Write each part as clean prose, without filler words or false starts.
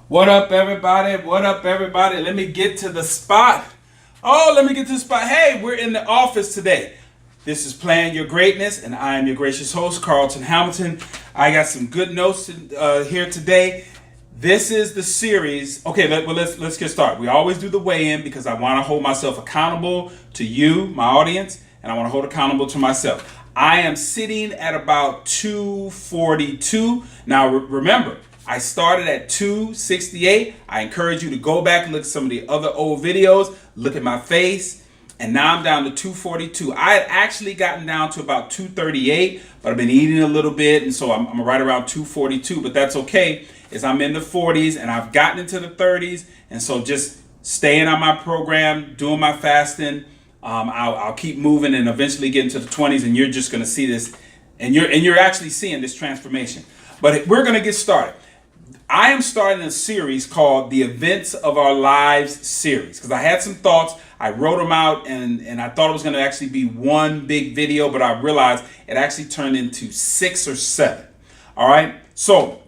What up, everybody? What up, everybody? Let me get to the spot. Oh, let me get to the spot. Hey, we're in the office today. This is Plan Your Greatness, and I am your gracious host, Carlton Hamilton. I got some good notes here today. This is the series. Okay, let's get started. We always do the weigh-in because I want to hold myself accountable to you, my audience, and I want to hold accountable to myself. I am sitting at about 242. Now, remember, I started at 268. I encourage you to go back and look at some of the other old videos, look at my face, and now I'm down to 242. I had actually gotten down to about 238, but I've been eating a little bit, and so I'm right around 242, but that's okay, as I'm in the 40s, and I've gotten into the 30s, and so just staying on my program, doing my fasting, I'll keep moving and eventually get into the 20s, and you're just going to see this, and you're actually seeing this transformation. But we're going to get started. I am starting a series called the Events of Our Lives series because I had some thoughts. I wrote them out and I thought it was going to actually be one big video, but I realized it actually turned into 6 or 7. All right. So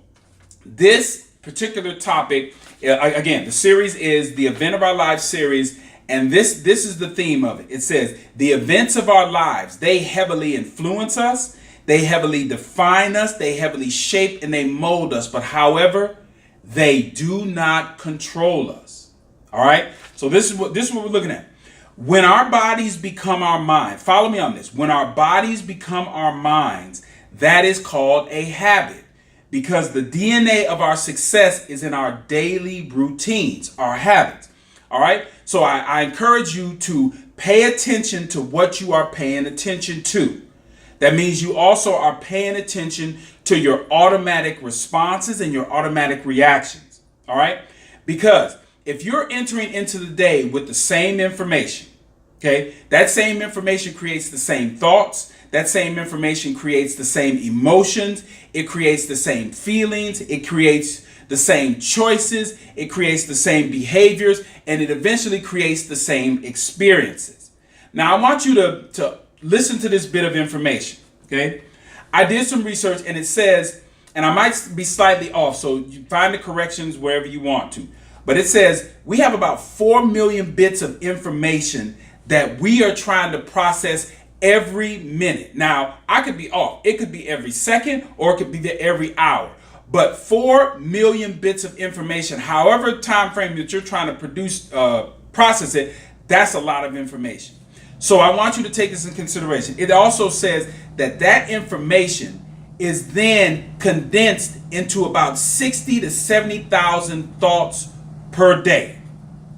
this particular topic, again, the series is the Event of Our Lives series. And this is the theme of it. It says the events of our lives, they heavily influence us. They heavily define us, they heavily shape and they mold us. But however, they do not control us. All right? So this is what we're looking at. When our bodies become our mind, follow me on this. When our bodies become our minds, that is called a habit. Because the DNA of our success is in our daily routines, our habits. All right? So I encourage you to pay attention to what you are paying attention to. That means you also are paying attention to your automatic responses and your automatic reactions. All right? Because if you're entering into the day with the same information, okay, that same information creates the same thoughts. That same information creates the same emotions. It creates the same feelings. It creates the same choices. It creates the same behaviors. And it eventually creates the same experiences. Now, I want you to listen to this bit of information, okay? I did some research and it says, and I might be slightly off, so you find the corrections wherever you want to, but it says we have about 4 million bits of information that we are trying to process every minute. Now, I could be off. It could be every second or it could be every hour. But 4 million bits of information, however time frame that you're trying to process it, that's a lot of information. So I want you to take this in consideration. It also says that information is then condensed into about 60 to 70,000 thoughts per day.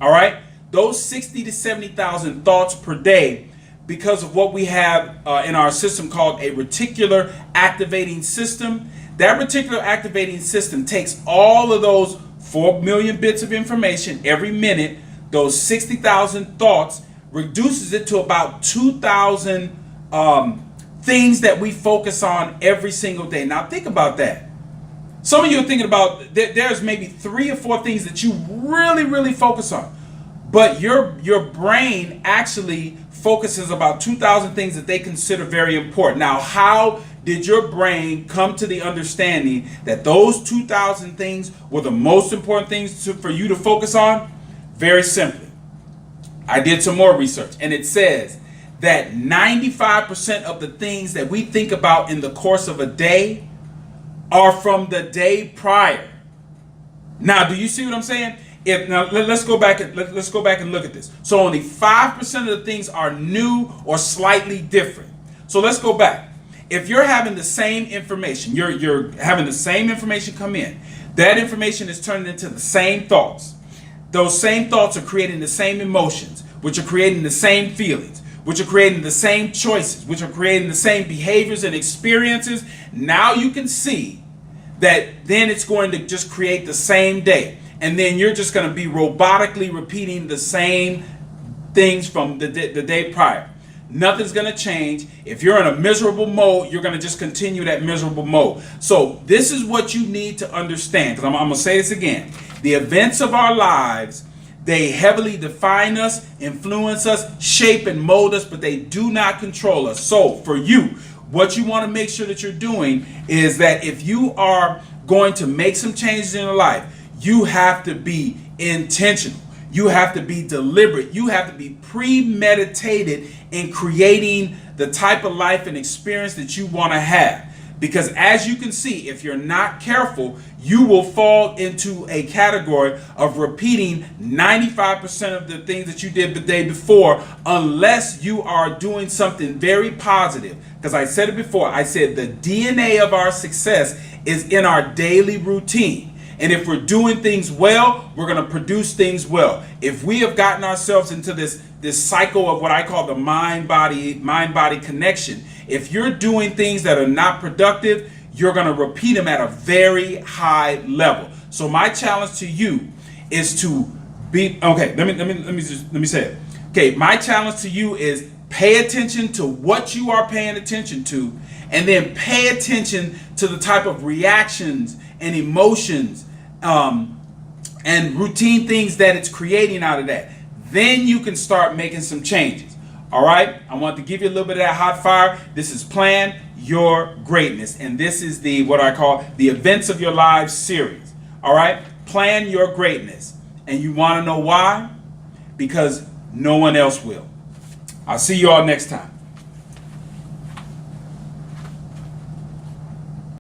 All right? Those 60 to 70,000 thoughts per day, because of what we have in our system called a reticular activating system, that reticular activating system takes all of those 4 million bits of information every minute, those 60,000 thoughts, reduces it to about 2,000 things that we focus on every single day. Now think about that. Some of you are thinking about there's maybe 3 or 4 things that you really focus on, but your brain actually focuses about 2,000 things that they consider very important. Now, how did your brain come to the understanding that those 2,000 things were the most important things for you to focus on? Very simply. I did some more research and it says that 95% of the things that we think about in the course of a day are from the day prior. Now, do you see what I'm saying? Let's go back and look at this. So only 5% of the things are new or slightly different. So let's go back. If you're having the same information, you're having the same information come in, that information is turning into the same thoughts. Those same thoughts are creating the same emotions, which are creating the same feelings, which are creating the same choices, which are creating the same behaviors and experiences. Now you can see that then it's going to just create the same day. And then you're just going to be robotically repeating the same things from the day prior. Nothing's going to change. If you're in a miserable mode, you're going to just continue that miserable mode. So this is what you need to understand, because I'm going to say this again. The events of our lives, they heavily define us, influence us, shape and mold us, but they do not control us. So for you, what you want to make sure that you're doing is that if you are going to make some changes in your life, you have to be intentional. You have to be deliberate. You have to be premeditated in creating the type of life and experience that you want to have. Because as you can see, if you're not careful, you will fall into a category of repeating 95% of the things that you did the day before, unless you are doing something very positive. Because I said it before, I said the DNA of our success is in our daily routine. And if we're doing things well, we're going to produce things well. If we have gotten ourselves into this cycle of what I call the mind-body connection, if you're doing things that are not productive, you're going to repeat them at a very high level. So my challenge to you is to be okay. Let me say it. Okay, my challenge to you is pay attention to what you are paying attention to, and then pay attention to the type of reactions and emotions and routine things that it's creating out of that. Then you can start making some changes. All right, I want to give you a little bit of that hot fire. This is Plan Your Greatness, and this is the what I call the Events of Your Lives series. All right, Plan Your Greatness. And you want to know why? Because no one else will. I'll see you all next time.